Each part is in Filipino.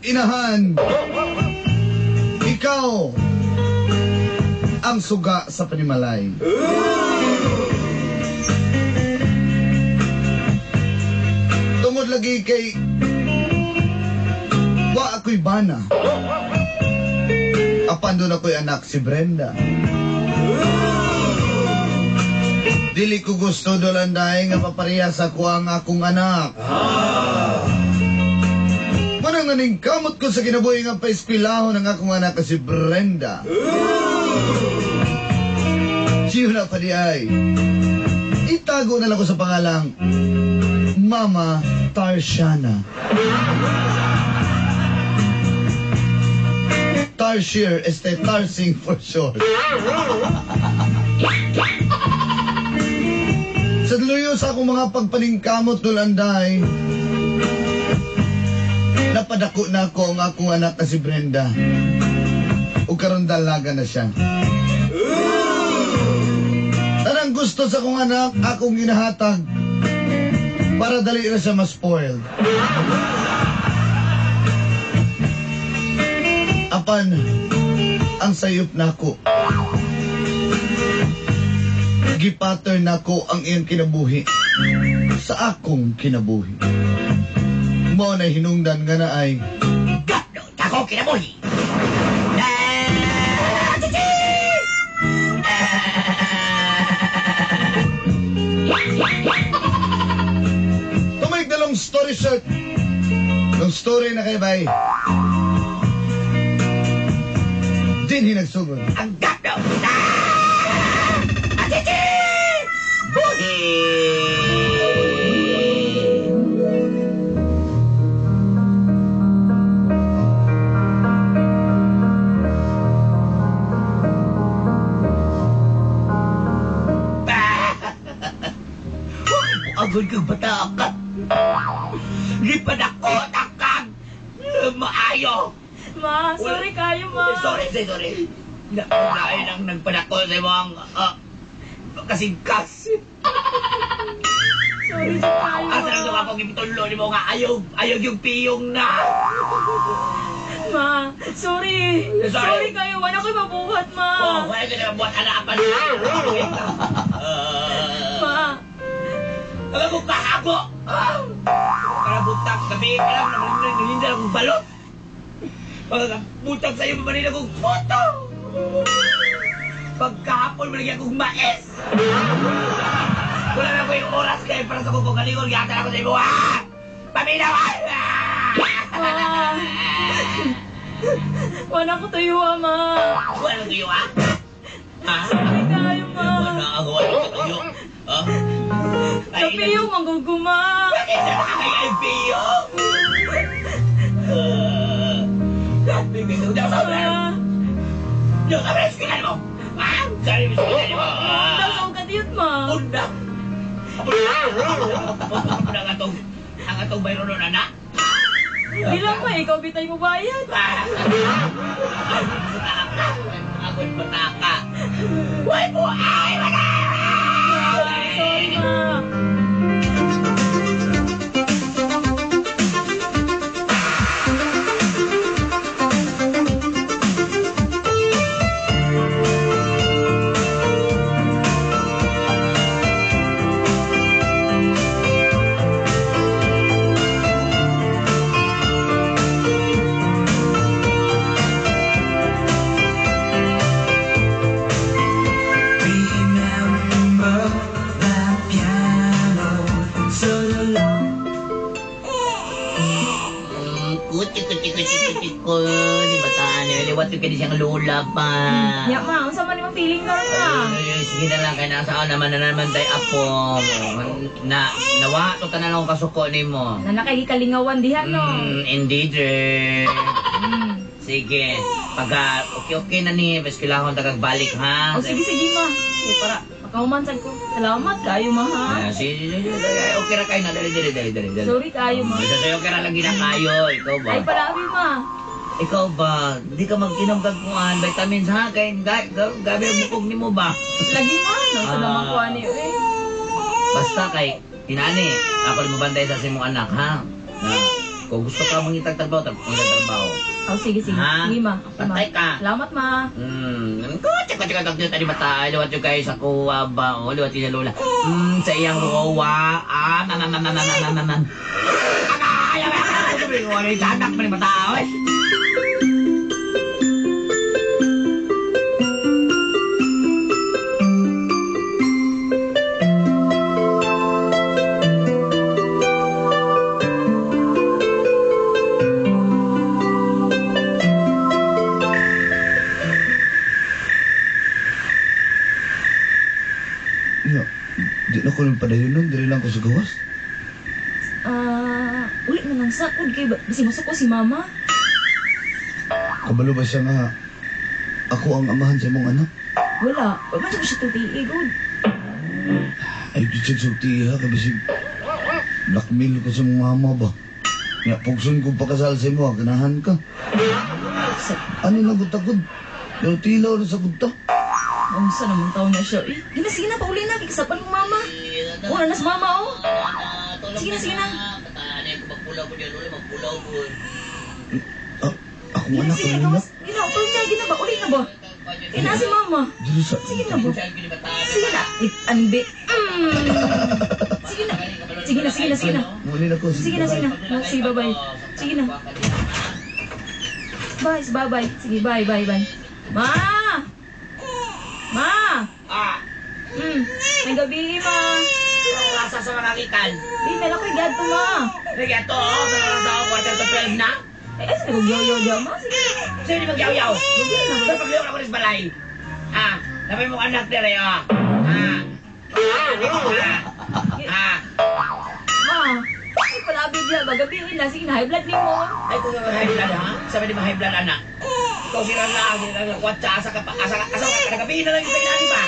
inahan, ikaw ang suga sa panimalay. Tungod lagi kay wa ako'y bana. Apan doon ako'y anak si Brenda. Dili ko gusto dolanday nga papariya sa ko ang akong anak. Manang aning kamot ko sa kinabuhi nga paispilahon ang akong anak si Brenda. Siyo na pa di ay. Itago na lang ko sa pangalang Mama Tarsiana. Tarsier, Tarsing for short. Sa luyo sa akong mga pagpaningkamot tulanday, napadako na ako ang akong anak na si Brenda. O karon dalaga na siya. Tanang gusto sa akong anak, akong ginahatag para dali na siya ma-spoiled. Apan, ang sayop na ako. Gipatter na ko ang iyong kinabuhi sa akong kinabuhi. Mo na hinungdan nga na ay Gapno, ako kinabuhi. to make the long story short, long story na kay bay. Din hinagsugod. Ang gapno. Atiti! Buhi! Agad kang batakat. Lipad ako, takag. Maayo. Ma, sorry kayo, ma. Sorry. Naulain ang nagpadako sa mga kasingkas. Sorry sa kayo, Asa lang ma. akong ipitulo ni mo nga ayog yung piyong na. Ma, sorry. Sorry kayo, wala ko'y mabuhat, ma. Wala ka na buat anapan. Ma. Alam ko kahago. Para butak, gabi ka lang, nanginda akong balot. Pagkabutak sa'yo, mamanila akong photo. Pagkahapon, malagyan akong mais. Wala na ko yung oras kayo para sa kukugalingon. Gata ako sa iyo, ha? Paminawan! Wala ko tayo, ma. Wala ko iyo, ha? Ha? Sorry kayo, ma. Wala ako, wala ko tayo. Ha? Sa piyong mangguguma. Bakit na nakakaya yung piyong? Bibig ko daw sa mga. Diyo sa mga eskwelahan mo. Ha? Sari mo eskwelahan mo. Daw sa ugatiyot, ma. Unda. Ang atong bayro nun, anak. Di lang pa, ikaw bitay mo bayad. Ako'y pataka. Huwag mo ay mataka! Sorry, ma. Liwat yung kanya siyang lula pa. Ya, ma. Ang sama naman feeling ka na. Sige na lang, kaya nasaan naman na naman tayo apo. Nawa, ito ka na lang kasuko ni mo. Na nakikikalingawan dihan, no? Indeed, Sige. Pagka okay na ni, mas kailangan tagagbalik, ha? O, sige, ma. Para makahumansag ko. Salamat kayo, ma, ha? Sige. Okay na kayo na. Dali. Sorry kayo, ma. Okay na lang ginakayo. Ikaw ba? Ay, palami, ma. Ikaw ba? Di ka mag-inom kagpuan vitamins, ha? Kaya gabi ang bukog ni mo ba? Lagi, ma. Nasa naman ko, ani, Basta kay, tinani, ako rin mabantay sa simong anak, ha? Na, ko. Gusto ka mangitag trabaho, trabaho. Oh, sige, sige. Ha? Sige, ma. Okay, ma. Patay ka. Salamat, ma. Tsaka tadi mata. Liwat yung guys ako ba. O, liwat yung lola. Sa iyang luwa. Mamamamamamamamamam. Ayaw, ayaw, ayaw. Anak mo ni mata. Oy. Ya, di na ko lang padayon nun, dili lang ko sa gawas. Uli na lang sakod kay basi masako si mama. Kabalo ba siya nga ako ang amahan sa imong anak? Wala. Wala man siya tutiig, good. Ay, di siya sulti ha, kabisig blackmail ko sa mong mama ba? Ya, pugson ko pakasal sa imo, ganahan ka. Ano lang ko takod? Pero tilaw na sa kunta. Unsa naman taon na siya. Gina, sige na, pauli na. Kikasapan mo mama. Una na sa mama, oh. Sige na, sige na. Magpulaw ko dyan, ulit magpulaw ko. Akong Gina, anak sige ko na. na. Gina, pauli na. Gina ba? Uli na ba? Gina si mama. Dili sa... Sige na ba? Sige na. Anbe. Sige na. Sige na, sige na, sige na. Muli na ko. Sige na, sige na. Sige, bye-bye. Sige na. Bye, bye-bye. Sige, bye, bye, bye. Ma! Ma! May gabi, ma. Ang rasa sa mga kikan. Meron ko yung to, ma. Sige, ito, may rasa ako, quarter to 12 na. Sige, mag-yo-yo dyan, ma. Sige. Sino di magyaw-yaw? Sige na. Saan pag-yaw ako ng balay? Napay mong anak nila yun. Ma. Ay, palabi dyan. Magabihin na. Sige na, high blood ni mo. Ay, kung yung high blood, ha? Sabi di ma-high blood, anak. Ikaw sila lang, kwatsa, asa ka nagabihin na lang yung pinagi ba?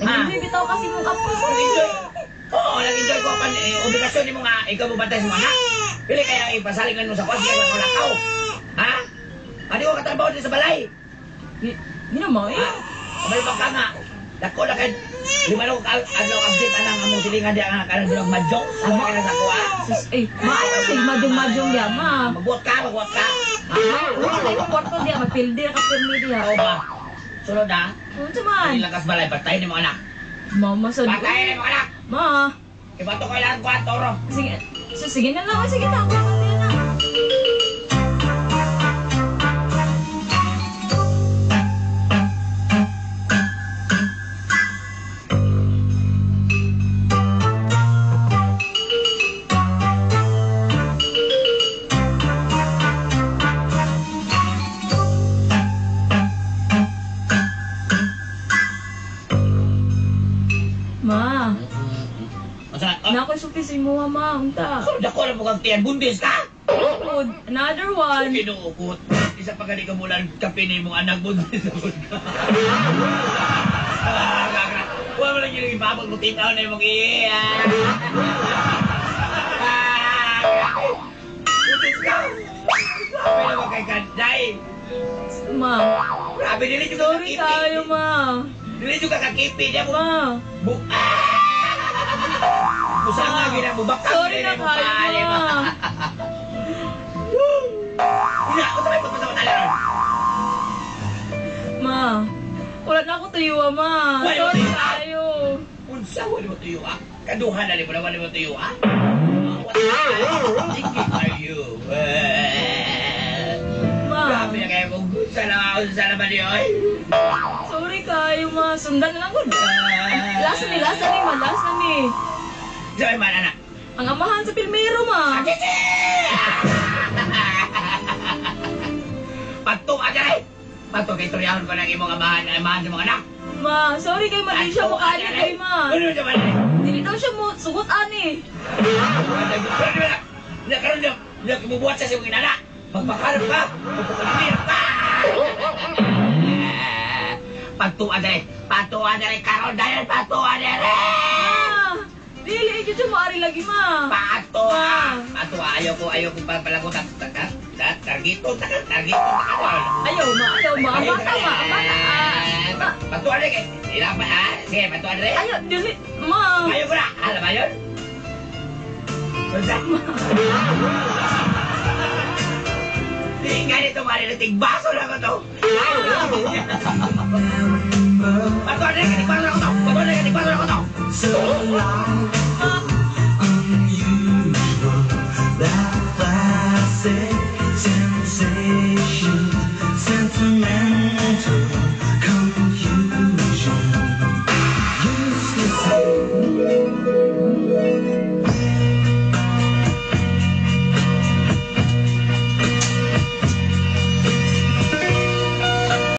Nag-enjoy bitaw kasi mong apo. Nag-enjoy. Oo, nag-enjoy ko. Obligasyon ni mo nga, ikaw mo bantay sa mga anak. Pili kaya ipasalingan mo sa kwas, kaya wala ka. Ha? Hindi ko katrabaho din sa balay. Hindi naman, eh. Kamalibang ka nga. Dako na kayo. Lima na ko adlaw update anang among silingan di ang kanang durang madyong. Ano ka na sa kuha? Sus, maayo siya. Madong-madong diya, ma. Magbuot ka. Wala tayo yung kwarto diya. Mapildi na kapirmi diya. Oo ba? Sunod ha? Ano naman? Hindi lang kas balay. Batayin ni mga anak. Mama, sa Batayin ni mga anak. Ma. Ibato ko ilang kwarto ro. Sige. Sige na lang. Sige na. Ako na. Ma. Na ako sulti sa imo, ma. Unta. Dako na po kang tiyan. Bundis ka. Good. Another one. Kinuukot. Isa pa gani ka mula kapinin mong anak bundis na po ka. Huwag mo lang yung ibabag mo tinaw na yung mga iyan. Bundis ka. Grabe naman kay Kanday. Ma. Grabe, dili juga Sorry tayo, ma. Dili juga kakipi. Diya mo. Ma. Busa nga ginang bubakang. Sorry na kayo, ma. Hindi ako sabay pagpasama tayo. Ma. Wala na ako tuyo, ma. Wala mo Sorry tuyo, ah. tayo. Unsa wala mo tuyo ah? Kaduhan na wala mo tuyo ah? Thank you. Ma. Grabe na kayo kung sa naman niyo ay. Sorry kayo, ma. Sundan na lang ko. Last na ni, ma. Last na ni. Sabi man anak. Ang amahan sa Pilmero, ma. Pagto ka dyan Pagto kay turyahon ko ng imong amahan sa mga anak. Ma, sorry kay mali siya mo kani kay ma. Ano naman eh? Dili daw siya mo sugot ani. Nakaroon niya kumubuhat sa siyong inana. Magpakarap ka. Magpakulimir ka. Patuan na rin. Karoon dahil patuan na rin. Ma, dili ito siya maari lagi ma. Patuan. Ayaw ko papalagot. Targito. Ayaw ma. Amata ma. Patuan rin eh. Sige, patuan rin. Ayaw, dili. Ma. Ayaw ko na. Alam ba yun? Basta. ito, malilitig. Baso lang ko to. Patuloy, kinikbaso lang ko to. Patuloy, kinikbaso lang ko to.